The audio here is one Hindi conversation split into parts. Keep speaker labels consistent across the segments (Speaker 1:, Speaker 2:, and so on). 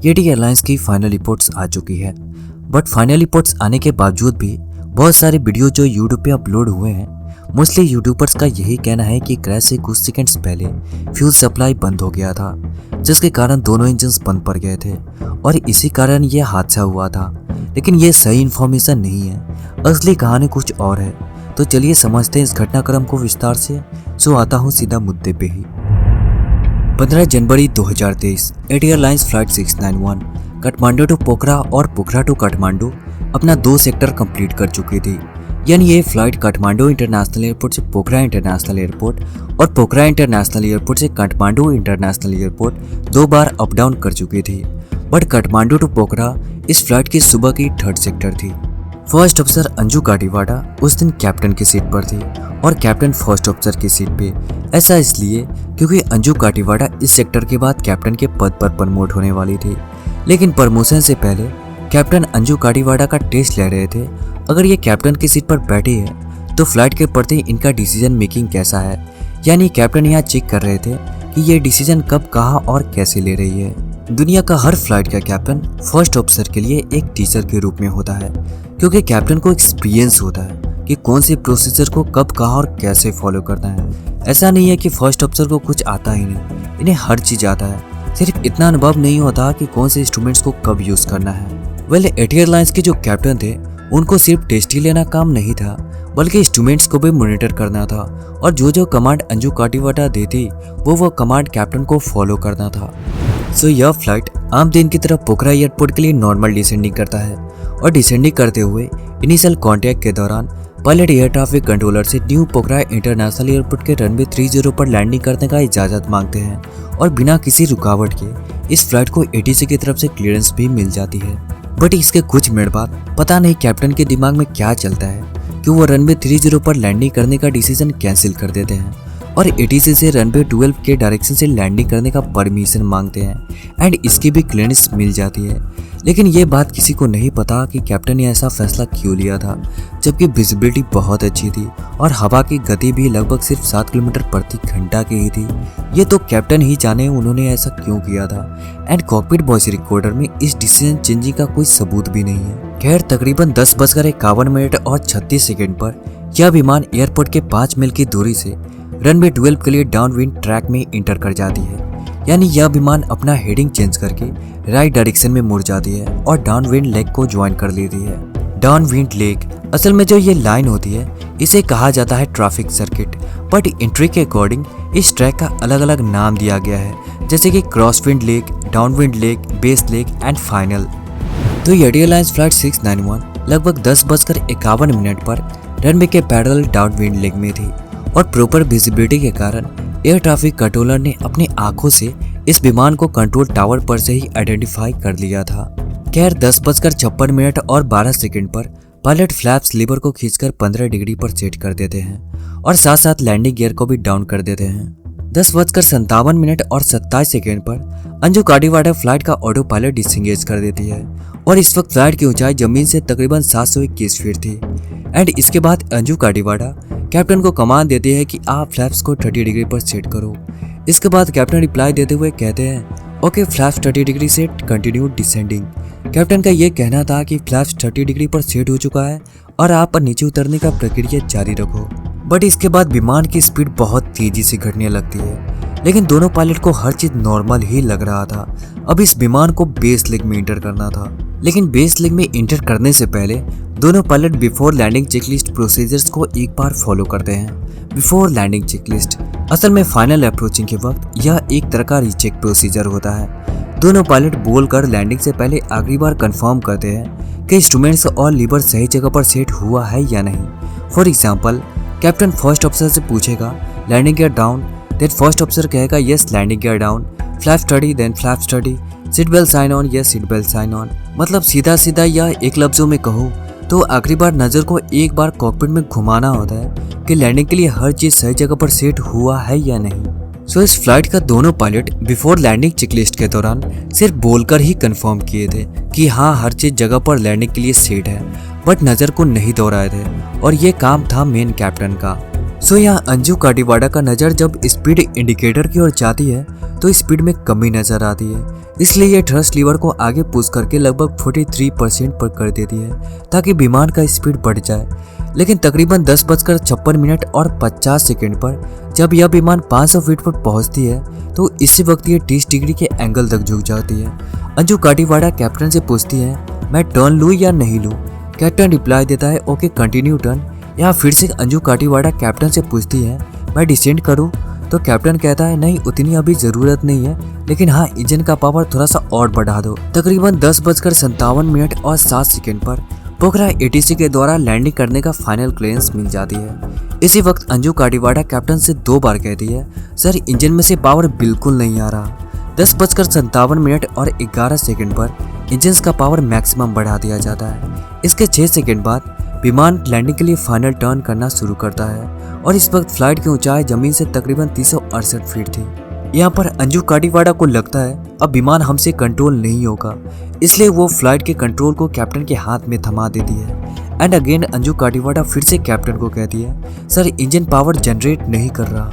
Speaker 1: येटी एयरलाइंस की फाइनल रिपोर्ट्स आ चुकी है। बट फाइनल रिपोर्ट्स आने के बावजूद भी बहुत सारे वीडियो जो यूट्यूब पे अपलोड हुए हैं, मोस्टली यूट्यूबर्स का यही कहना है कि क्रैश से कुछ सेकंड्स पहले फ्यूल सप्लाई बंद हो गया था, जिसके कारण दोनों इंजन्स बंद पड़ गए थे और इसी कारण ये हादसा हुआ था। लेकिन ये सही इन्फॉर्मेशन नहीं है, असली कहानी कुछ और है। तो चलिए समझते हैं इस घटनाक्रम को विस्तार से। सो आता हूँ सीधा मुद्दे पे ही। 15 जनवरी 2023 Yeti airlines flight 691 Kathmandu to Pokhara और पोखरा टू काठमांडू अपना 2 सेक्टर कंप्लीट कर चुकी थी। यानी ये फ्लाइट काठमांडू इंटरनेशनल एयरपोर्ट से पोखरा इंटरनेशनल एयरपोर्ट और पोखरा इंटरनेशनल एयरपोर्ट से काठमांडू इंटरनेशनल एयरपोर्ट 2 बार अप डाउन कर चुकी थी। बट काठमांडू टू पोखरा इस फ्लाइट की सुबह की 3rd सेक्टर थी। फर्स्ट ऑफिसर अंजू काटीवाड़ा उस दिन कैप्टन की सीट पर थी और कैप्टन फर्स्ट ऑफिसर की सीट पे। ऐसा इसलिए क्योंकि अंजू काटीवाड़ा इस सेक्टर के बाद कैप्टन के पद पर प्रमोट होने वाली थी। लेकिन प्रमोशन से पहले कैप्टन अंजू काटीवाड़ा का टेस्ट ले रहे थे। अगर ये कैप्टन की सीट पर बैठी है तो फ्लाइट के प्रति इनका डिसीजन मेकिंग कैसा है। यानी कैप्टन यहाँ चेक कर रहे थे कि ये डिसीजन कब, कहाँ और कैसे ले रही है। दुनिया का हर फ्लाइट का कैप्टन फर्स्ट ऑफिसर के लिए एक टीचर के रूप में होता है, क्योंकि कैप्टन को एक्सपीरियंस होता है कि कौन से प्रोसीजर को कब, कहाँ और कैसे फॉलो करना है। ऐसा नहीं है कि फर्स्ट ऑफिसर को कुछ आता ही नहीं, इन्हें हर चीज आता है। सिर्फ इतना अनुभव नहीं होता कि कौन से इंस्ट्रूमेंट्स को कब यूज करना है। येटी एयरलाइंस के जो कैप्टन थे उनको सिर्फ टेस्ट ही लेना काम नहीं था, बल्कि इंस्ट्रूमेंट्स को भी मॉनिटर करना था और जो कमांड अंजू काटीवाड़ा देती वो कमांड कैप्टन को फॉलो करना था। सो यह फ्लाइट आम दिन की तरह पोखरा एयरपोर्ट के लिए नॉर्मल डिसेंडिंग करता है और डिसेंडिंग करते हुए इनिशियल कॉन्टैक्ट के दौरान पायलट एयर ट्रैफिक कंट्रोलर से न्यू पोखरा इंटरनेशनल एयरपोर्ट के रनवे 30 पर लैंडिंग करने का इजाज़त मांगते हैं और बिना किसी रुकावट के इस फ्लाइट को एटीसी की तरफ से क्लियरेंस भी मिल जाती है। बट इसके कुछ मिनट बाद पता नहीं कैप्टन के दिमाग में क्या चलता है कि वो रनवे 30 पर लैंडिंग करने का डिसीजन कैंसिल कर देते हैं और एटीसी से रनवे 12 के डायरेक्शन से लैंडिंग करने का परमिशन मांगते हैं एंड इसकी भी क्लियरेंस मिल जाती है। लेकिन ये बात किसी को नहीं पता कि कैप्टन ने ऐसा फैसला क्यों लिया था, जबकि विजिबिलिटी बहुत अच्छी थी और हवा की गति भी लगभग सिर्फ 7 किलोमीटर प्रति घंटा की ही थी। ये तो कैप्टन ही जाने उन्होंने ऐसा क्यों किया था एंड कॉकपिट वॉइस रिकॉर्डर में इस डिसीजन चेंजिंग का कोई सबूत भी नहीं है। खैर, तकरीबन 10:51 और 36 सेकेंड पर यह विमान एयरपोर्ट के 5 मील की दूरी से रनवे 12 के लिए डाउन विंड ट्रैक में इंटर कर जाती है। यानी यह विमान अपना हेडिंग चेंज करके राइट डायरेक्शन में मुड़ जाती है और डाउन विंड लेग को ज्वाइन कर लेती है। डाउन विंड लेग असल में जो ये लाइन होती है इसे कहा जाता है ट्रैफिक सर्किट, बट इंट्री के अकॉर्डिंग इस ट्रैक का अलग अलग नाम दिया गया है, जैसे कि cross wind leg, down wind leg, base leg and final. तो येटी एयरलाइंस फ्लाइट 691 लगभग 10:51 पर रनवे के पैरेलल डाउन विंड लेग में थी और प्रॉपर विजिबिलिटी के कारण एयर ट्रैफिक कंट्रोलर ने अपनी आंखों से इस विमान को कंट्रोल टावर पर से ही आइडेंटिफाई कर लिया था। खैर, 10:56 और 12 सेकंड पर पायलट फ्लैप्स लीवर को खींचकर 15 डिग्री पर सेट कर देते हैं और साथ साथ लैंडिंग गियर को भी डाउन कर देते हैं। 10:57 और 27 सेकंड पर अंजू काटीवाड़ा फ्लाइट का ऑटो पायलट डिसएंगेज कर देती है और इस वक्त फ्लाइट की ऊंचाई जमीन से तकरीबन 721 फीट थी। एंड इसके बाद अंजू काटीवाड़ा कैप्टन को कमांड देते हैं कि आप फ्लैप्स को 30 डिग्री पर सेट करो। इसके बाद कैप्टन रिप्लाई देते हुए कहते हैं, okay flaps 30 degree set, continue descending. Captain का ये कहना था कि फ्लैप्स 30 डिग्री पर सेट हो चुका है और आप नीचे उतरने का प्रक्रिया जारी रखो। बट इसके बाद विमान की स्पीड बहुत तेजी से घटने लगती है, लेकिन दोनों पायलट को हर चीज नॉर्मल ही लग रहा था। अब इस विमान को बेस लेग में इंटर करना था, लेकिन बेस लेग में इंटर करने से पहले दोनों pilot before landing checklist procedures को एक बार फॉलो करते हैं। बिफोर लैंडिंग चेकलिस्ट असल में फाइनल अप्रोचिंग के वक्त यह एक तरह का रीचेक प्रोसीजर होता है। दोनों पायलट बोल कर लैंडिंग से पहले आखिरी बार कंफर्म करते हैं कि इंस्ट्रूमेंट्स और लीवर सही जगह पर सेट हुआ है या नहीं। For example, captain first officer से पूछेगा landing gear down, then first officer कहेगा yes landing gear down, flap steady, then flap steady, seat belt sign on, yes seat belt sign on. मतलब सीधा सीधा या एक लफ्जों में कहूँ तो आखिरी बार नजर को एक बार कॉकपिट में घुमाना होता है कि लैंडिंग के लिए हर चीज सही जगह पर सेट हुआ है या नहीं। सो इस फ्लाइट का दोनों पायलट बिफोर लैंडिंग चेकलिस्ट के दौरान सिर्फ बोलकर ही कंफर्म किए थे कि हाँ हर चीज जगह पर लैंडिंग के लिए सेट है, बट नजर को नहीं दोहराए थे और ये काम था मेन कैप्टन का। सो यहाँ अंजू काटीवाड़ा का नज़र जब स्पीड इंडिकेटर की ओर जाती है तो स्पीड में कमी नजर आती है, इसलिए ये थ्रस्ट लीवर को आगे पुश करके लगभग 43% पर कर देती है ताकि विमान का स्पीड बढ़ जाए। लेकिन तकरीबन 10:56 और 50 सेकंड पर जब यह विमान 500 फीट पर पहुंचती है तो इसी वक्त ये 30 डिग्री के एंगल तक झुक जाती है। अंजू काटीवाड़ा कैप्टन से पूछती है, मैं टर्न लूँ या नहीं लूँ? कैप्टन रिप्लाई देता है, ओके कंटिन्यू टर्न। यहाँ फिर से अंजू काटीवाड़ा कैप्टन से पूछती है, मैं डिसेंड करूँ? तो कैप्टन कहता है, नहीं उतनी अभी ज़रूरत नहीं है, लेकिन हाँ इंजन का पावर थोड़ा सा और बढ़ा दो। तकरीबन 10:57 और 7 सेकंड पर पोखरा ATC के द्वारा लैंडिंग करने का फाइनल क्लियरेंस मिल जाती है। इसी वक्त अंजू काटीवाड़ा कैप्टन से 2 बार कहती है, सर इंजन में से पावर बिल्कुल नहीं आ रहा। 10:57 और 11 सेकंड पर इंजन का पावर मैक्सिमम बढ़ा दिया जाता है। इसके 6 सेकंड बाद विमान लैंडिंग के लिए फाइनल टर्न करना शुरू करता है और इस वक्त फ्लाइट की ऊंचाई जमीन से तकरीबन 368 फीट थी। यहाँ पर अंजू काटीवाड़ा को लगता है अब विमान हमसे कंट्रोल नहीं होगा, इसलिए वो फ्लाइट के कंट्रोल को कैप्टन के हाथ में थमा देती है। एंड अगेन अंजू काटीवाड़ा फिर से कैप्टन को कहती है, सर इंजन पावर जनरेट नहीं कर रहा।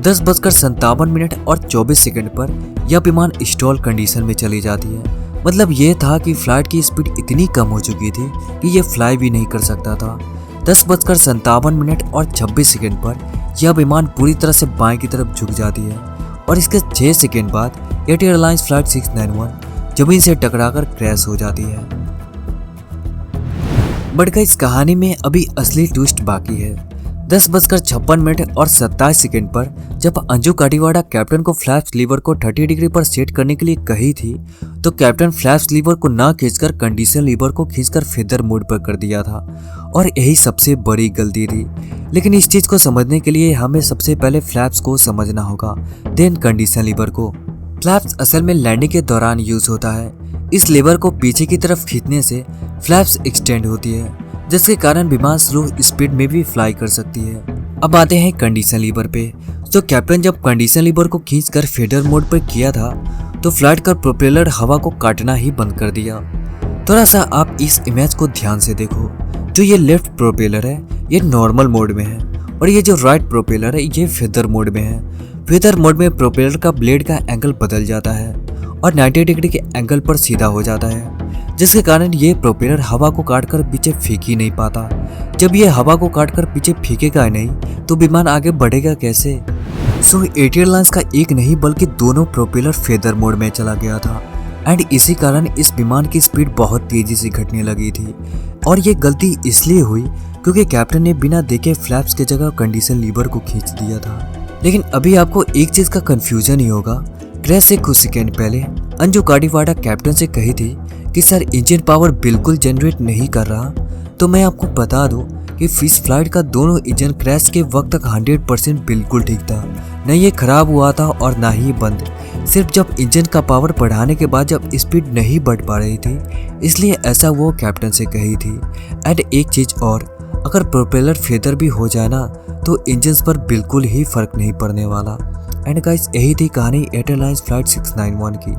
Speaker 1: 10:57 और 24 सेकंड पर यह विमान स्टॉल कंडीशन में चली जाती है। मतलब ये था कि फ्लाइट की स्पीड इतनी कम हो चुकी थी कि ये फ्लाई भी नहीं कर सकता था। 10:57 और 26 सेकंड पर यह विमान पूरी तरह से बाएं की तरफ झुक जाती है और इसके 6 सेकंड बाद एटी एयरलाइंस फ्लाइट 691 जमीन से टकराकर क्रैश हो जाती है। बट इस कहानी में अभी असली ट्विस्ट बाकी है। 10:56 और 27 सेकंड पर जब अंजू काटीवाड़ा कैप्टन को फ्लैप्स लीवर को 30 डिग्री पर सेट करने के लिए कही थी तो कैप्टन फ्लैप्स लीवर को ना खींचकर कंडीशन लीवर को खींचकर फेदर मोड पर कर दिया था और यही सबसे बड़ी गलती थी। लेकिन इस चीज को समझने के लिए हमें सबसे पहले फ्लैप्स को समझना होगा, देन कंडीशन लीवर को। फ्लैप्स असल में लैंडिंग के दौरान यूज होता है। इस लीवर को पीछे की तरफ खींचने से फ्लैप्स एक्सटेंड होती है, जिसके कारण विमान स्लो स्पीड में भी फ्लाई कर सकती है। अब आते हैं कंडीशन लीवर पे। तो कैप्टन जब कंडीशन लीवर को खींचकर फेडर मोड पर किया था तो फ्लाइट का प्रोपेलर हवा को काटना ही बंद कर दिया। थोड़ा सा आप इस इमेज को ध्यान से देखो। जो ये लेफ्ट प्रोपेलर है ये नॉर्मल मोड में है और ये जो राइट प्रोपेलर है ये फेदर मोड में है। फेदर मोड में प्रोपेलर का ब्लेड का एंगल बदल जाता है और 90 डिग्री के एंगल पर सीधा हो जाता है, जिसके कारण ये प्रोपेलर हवा को काटकर पीछे फेंक ही नहीं पाता। जब ये हवा को काटकर पीछे फेंकेगा नहीं तो विमान आगे बढ़ेगा कैसे? सो एटी एयरलाइंस का एक नहीं बल्कि दोनों प्रोपेलर फेदर मोड में चला गया था एंड इसी कारण इस विमान की स्पीड बहुत तेजी से घटने लगी थी। और ये गलती इसलिए हुई क्योंकि कैप्टन ने बिना देखे फ्लैप्स की जगह कंडीशन लीवर को खींच दिया था। लेकिन अभी आपको एक चीज का कंफ्यूजन ही होगा। क्रैश से कुछ सेकेंड पहले अंजू काटीवाड़ा कैप्टन से कही थी कि सर इंजन पावर बिल्कुल जनरेट नहीं कर रहा। तो मैं आपको बता दूं कि फिश फ्लाइट का दोनों इंजन क्रैश के वक्त तक 100% बिल्कुल ठीक था। न ये खराब हुआ था और ना ही बंद। सिर्फ जब इंजन का पावर बढ़ाने के बाद जब स्पीड नहीं बढ़ पा रही थी इसलिए ऐसा वो कैप्टन से कही थी। एंड एक चीज और, अगर प्रोपेलर फेदर भी हो जाए ना तो इंजन पर बिल्कुल ही फर्क नहीं पड़ने वाला। एंड गाइस यही थी कहानी एटी एयरलाइंस फ्लाइट 691 की।